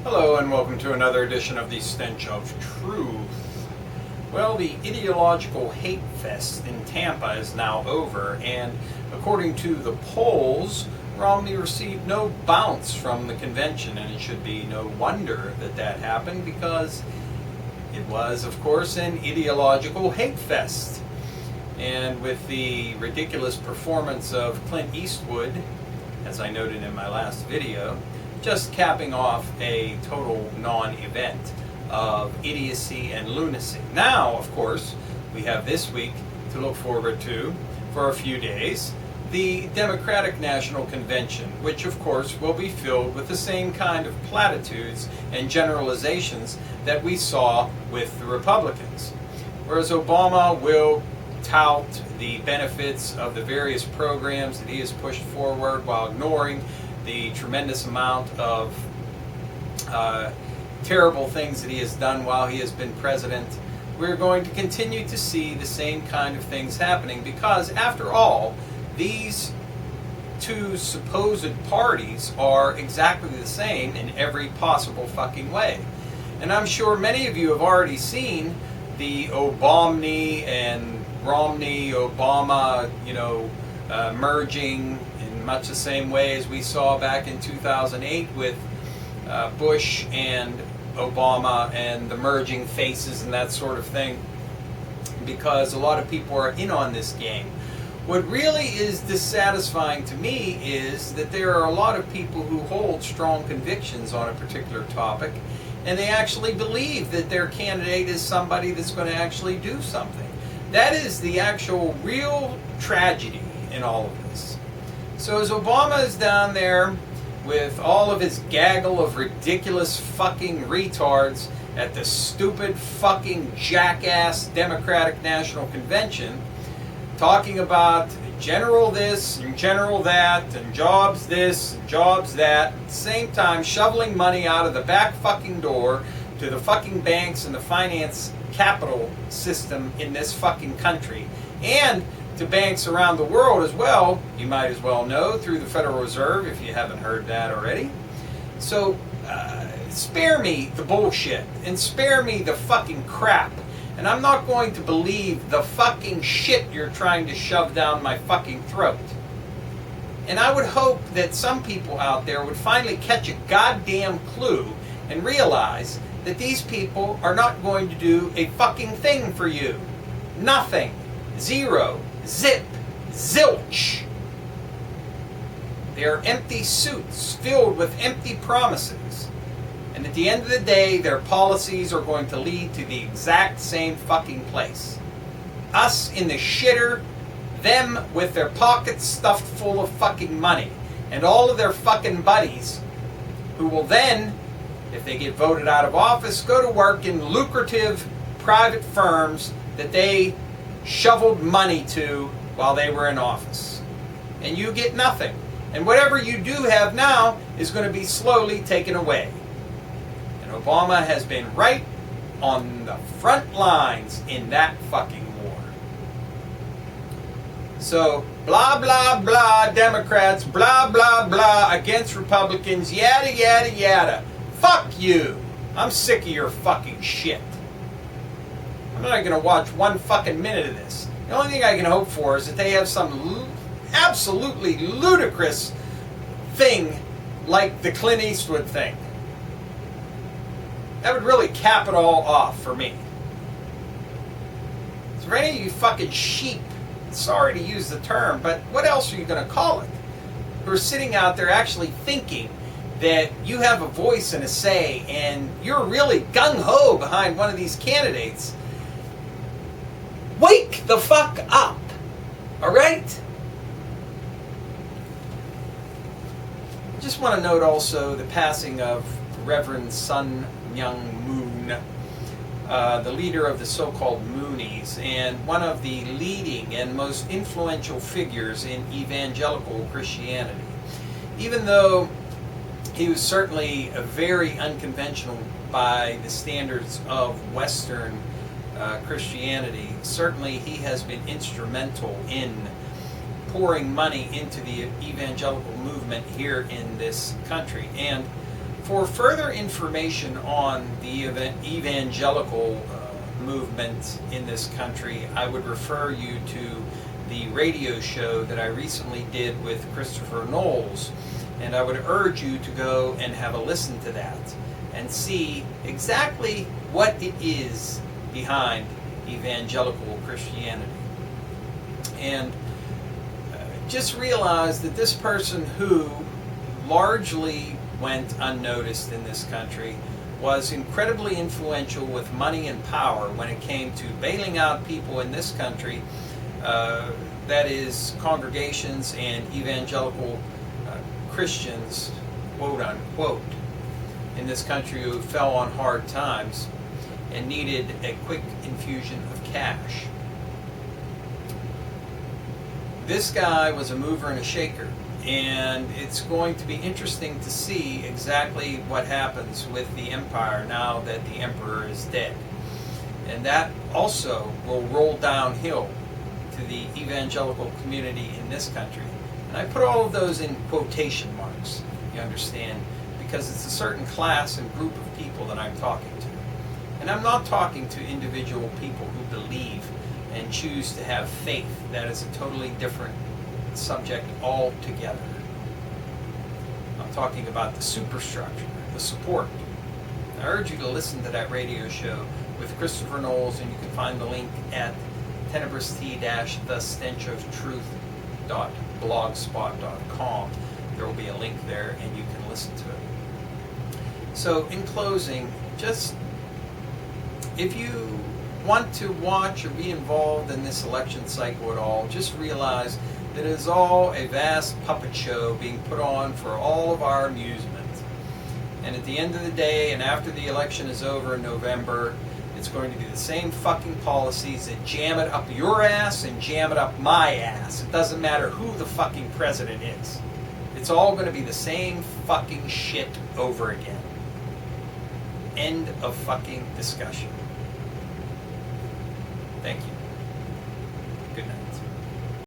Hello and welcome to another edition of the Stench of Truth. Well, the ideological hate fest in Tampa is now over, and according to the polls, Romney received no bounce from the convention, and it should be no wonder that that happened because it was, of course, an ideological hate fest. And with the ridiculous performance of Clint Eastwood, as I noted in my last video, just capping off a total non-event of idiocy and lunacy. Now, of course, we have this week to look forward to for a few days, the Democratic National Convention, which of course will be filled with the same kind of platitudes and generalizations that we saw with the Republicans. Whereas Obama will tout the benefits of the various programs that he has pushed forward while ignoring the tremendous amount of terrible things that he has done while he has been president, we're going to continue to see the same kind of things happening because, after all, these two supposed parties are exactly the same in every possible fucking way. And I'm sure many of you have already seen the Obamney and Romney-Obama, merging in much the same way as we saw back in 2008 with Bush and Obama and the merging faces and that sort of thing, because a lot of people are in on this game. What really is dissatisfying to me is that there are a lot of people who hold strong convictions on a particular topic, and they actually believe that their candidate is somebody that's going to actually do something. That is the actual real tragedy in all of this. So as Obama is down there with all of his gaggle of ridiculous fucking retards at the stupid fucking jackass Democratic National Convention, talking about general this and general that and jobs this and jobs that, at the same time shoveling money out of the back fucking door to the fucking banks and the finance capital system in this fucking country, and to banks around the world as well, you might as well know, through the Federal Reserve, if you haven't heard that already. So, spare me the bullshit, and spare me the fucking crap, and I'm not going to believe the fucking shit you're trying to shove down my fucking throat. And I would hope that some people out there would finally catch a goddamn clue and realize that these people are not going to do a fucking thing for you. Nothing. Zero. Zip. Zilch. They are empty suits filled with empty promises. And at the end of the day, their policies are going to lead to the exact same fucking place. Us in the shitter, them with their pockets stuffed full of fucking money, and all of their fucking buddies who will then, if they get voted out of office, go to work in lucrative private firms that they shoveled money to while they were in office. And you get nothing. And whatever you do have now is going to be slowly taken away. And Obama has been right on the front lines in that fucking war. So, blah, blah, blah, Democrats, blah, blah, blah, against Republicans, yada, yada, yada. Fuck you. I'm sick of your fucking shit. I'm not going to watch one fucking minute of this. The only thing I can hope for is that they have some absolutely ludicrous thing like the Clint Eastwood thing. That would really cap it all off for me. So for any of you fucking sheep, sorry to use the term, but what else are you going to call it, who are sitting out there actually thinking that you have a voice and a say and you're really gung-ho behind one of these candidates, wake the fuck up, all right? I just want to note also the passing of Reverend Moon, the leader of the so-called Moonies, and one of the leading and most influential figures in evangelical Christianity. Even though he was certainly very unconventional by the standards of Western Christianity, certainly he has been instrumental in pouring money into the evangelical movement here in this country. And For further information on the evangelical movement in this country, I would refer you to the radio show that I recently did with Christopher Knowles, and I would urge you to go and have a listen to that and see exactly what it is behind evangelical Christianity. And just realize that this person who largely went unnoticed in this country was incredibly influential with money and power when it came to bailing out people in this country, that is, congregations and evangelical Christians, quote unquote, in this country who fell on hard times and needed a quick infusion of cash. This guy was a mover and a shaker, and it's going to be interesting to see exactly what happens with the empire now that the emperor is dead. And that also will roll downhill to the evangelical community in this country. And I put all of those in quotation marks, you understand, because it's a certain class and group of people that I'm talking to. And I'm not talking to individual people who believe and choose to have faith. That is a totally different subject altogether. I'm talking about the superstructure, the support. I urge you to listen to that radio show with Christopher Knowles, and you can find the link at tenebrist-the-stench-of-truth.blogspot.com. There will be a link there, and you can listen to it. So, in closing, just if you want to watch or be involved in this election cycle at all, just realize that it is all a vast puppet show being put on for all of our amusement. And at the end of the day, and after the election is over in November, it's going to be the same fucking policies that jam it up your ass and jam it up my ass. It doesn't matter who the fucking president is. It's all going to be the same fucking shit over again. End of fucking discussion. Thank you.